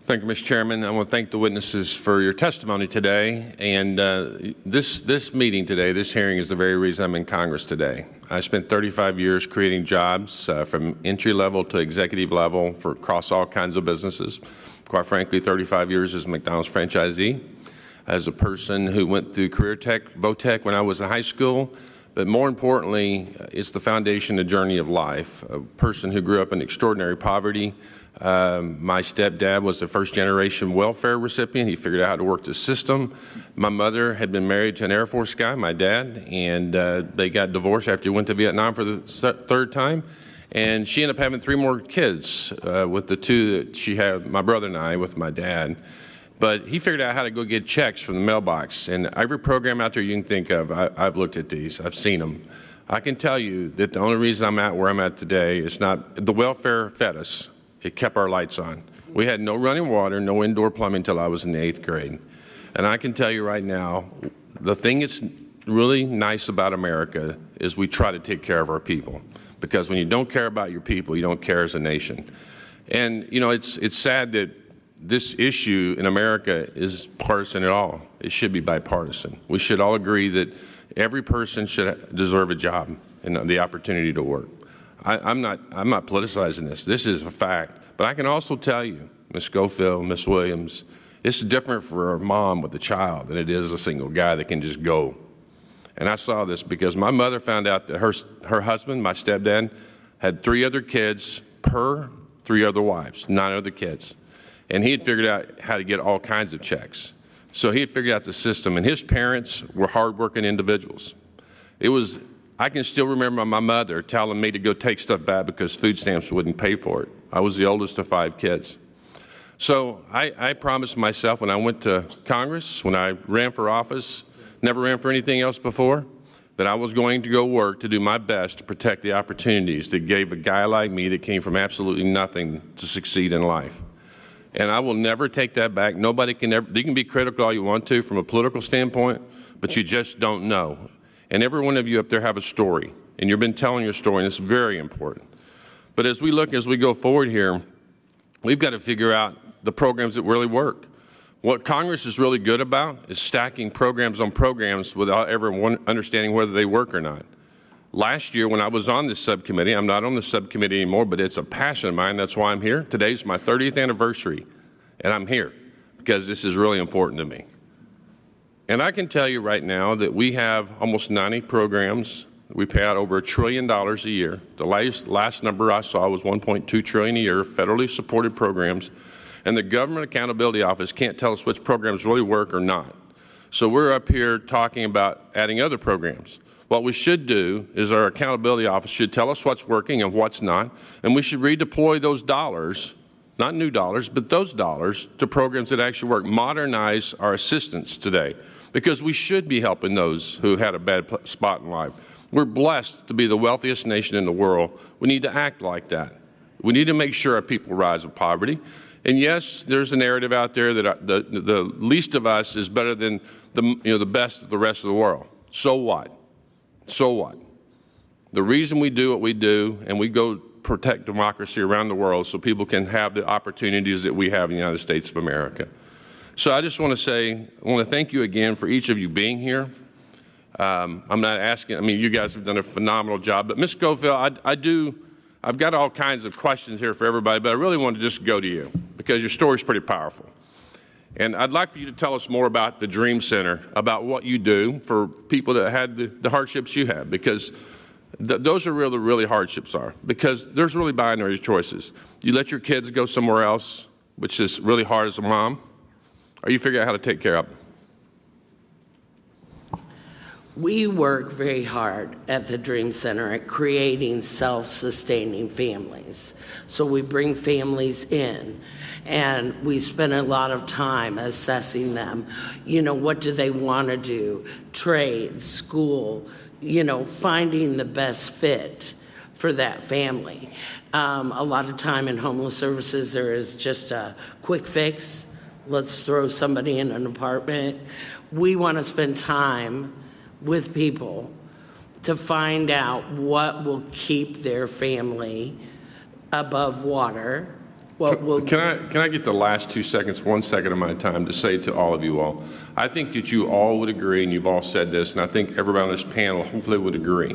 Thank you, Mr. Chairman. I want to thank the witnesses for your testimony today. And this meeting today, this hearing, is the very reason I'm in Congress today. I spent 35 years creating jobs from entry level to executive level for across all kinds of businesses. Quite frankly, 35 years as a McDonald's franchisee, as a person who went through career tech, VOTech when I was in high school. But more importantly, it's the foundation, the journey of life. A person who grew up in extraordinary poverty. My stepdad was the first generation welfare recipient. He figured out how to work the system. My mother had been married to an Air Force guy, my dad, and they got divorced after he went to Vietnam for the third time. And she ended up having 3 more kids with the 2 that she had, my brother and I, with my dad. But he figured out how to go get checks from the mailbox. And every program out there you can think of, I've looked at these. I've seen them. I can tell you that the only reason I'm at where I'm at today is not the welfare fed us. It kept our lights on. We had no running water, no indoor plumbing until I was in the 8th grade. And I can tell you right now, the thing that's really nice about America is we try to take care of our people. Because when you don't care about your people, you don't care as a nation. And, you know, it's sad that this issue in America is partisan at all. It should be bipartisan. We should all agree that every person should deserve a job and the opportunity to work. I'm not politicizing this. This is a fact. But I can also tell you, Ms. Schofield, Ms. Williams, it's different for a mom with a child than it is a single guy that can just go. And I saw this because my mother found out that her husband, my stepdad, had 3 other kids per 3 other wives, 9 other kids. And he had figured out how to get all kinds of checks. So he had figured out the system. And his parents were hardworking individuals. I can still remember my mother telling me to go take stuff back because food stamps wouldn't pay for it. I was the oldest of 5 kids. So I promised myself when I went to Congress, when I ran for office, never ran for anything else before, that I was going to go work to do my best to protect the opportunities that gave a guy like me that came from absolutely nothing to succeed in life. And I will never take that back. Nobody can ever, you can be critical all you want to from a political standpoint, but you just don't know. And every one of you up there have a story, and you've been telling your story, and it's very important. But as we go forward here, we've got to figure out the programs that really work. What Congress is really good about is stacking programs on programs without ever understanding whether they work or not. Last year when I was on this subcommittee, I'm not on the subcommittee anymore, but it's a passion of mine. That's why I'm here. Today's my 30th anniversary, and I'm here because this is really important to me. And I can tell you right now that we have almost 90 programs. We pay out over $1 trillion a year. The last number I saw was $1.2 trillion a year, federally supported programs. And the Government Accountability Office can't tell us which programs really work or not. So we're up here talking about adding other programs. What we should do is our Accountability Office should tell us what's working and what's not, and we should redeploy those dollars, not new dollars, but those dollars to programs that actually work, modernize our assistance today, because we should be helping those who had a bad spot in life. We're blessed to be the wealthiest nation in the world. We need to act like that. We need to make sure our people rise of poverty. And yes, there's a narrative out there that the least of us is better than the best of the rest of the world. So what? So what? The reason we do what we do and we go protect democracy around the world so people can have the opportunities that we have in the United States of America. So I just want to say, I want to thank you again for each of you being here. I'm not asking, I mean, you guys have done a phenomenal job, but Ms. Schofield, I've got all kinds of questions here for everybody, but I really want to just go to you because your story is pretty powerful. And I'd like for you to tell us more about the Dream Center, about what you do for people that had the hardships you had, because those are where the really hardships are, because there's really binary choices. You let your kids go somewhere else, which is really hard as a mom, or you figure out how to take care of them. We work very hard at the Dream Center at creating self-sustaining families. So we bring families in and we spend a lot of time assessing them. You know, what do they want to do? Trade, school, you know, finding the best fit for that family. A lot of time in homeless services, there is just a quick fix. Let's throw somebody in an apartment. We want to spend time with people to find out what will keep their family above water Well, Can I get the last 2 seconds, 1 second of my time to say to all of you all, I think that you all would agree, and you've all said this, and I think everybody on this panel hopefully would agree,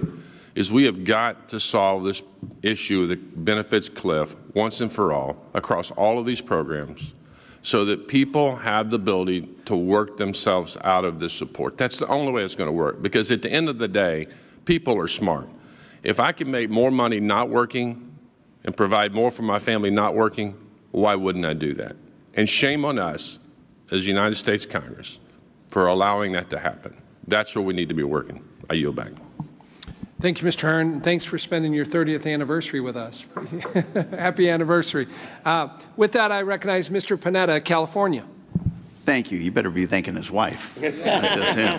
is we have got to solve this issue of the benefits cliff once and for all across all of these programs so that people have the ability to work themselves out of this support. That's the only way it's going to work, because at the end of the day, people are smart. If I can make more money not working and provide more for my family not working, why wouldn't I do that? And shame on us as United States Congress for allowing that to happen. That's where we need to be working. I yield back. Thank you, Mr. Hern. Thanks for spending your 30th anniversary with us. Happy anniversary. With that, I recognize Mr. Panetta, California. Thank you. You better be thanking his wife, not just him.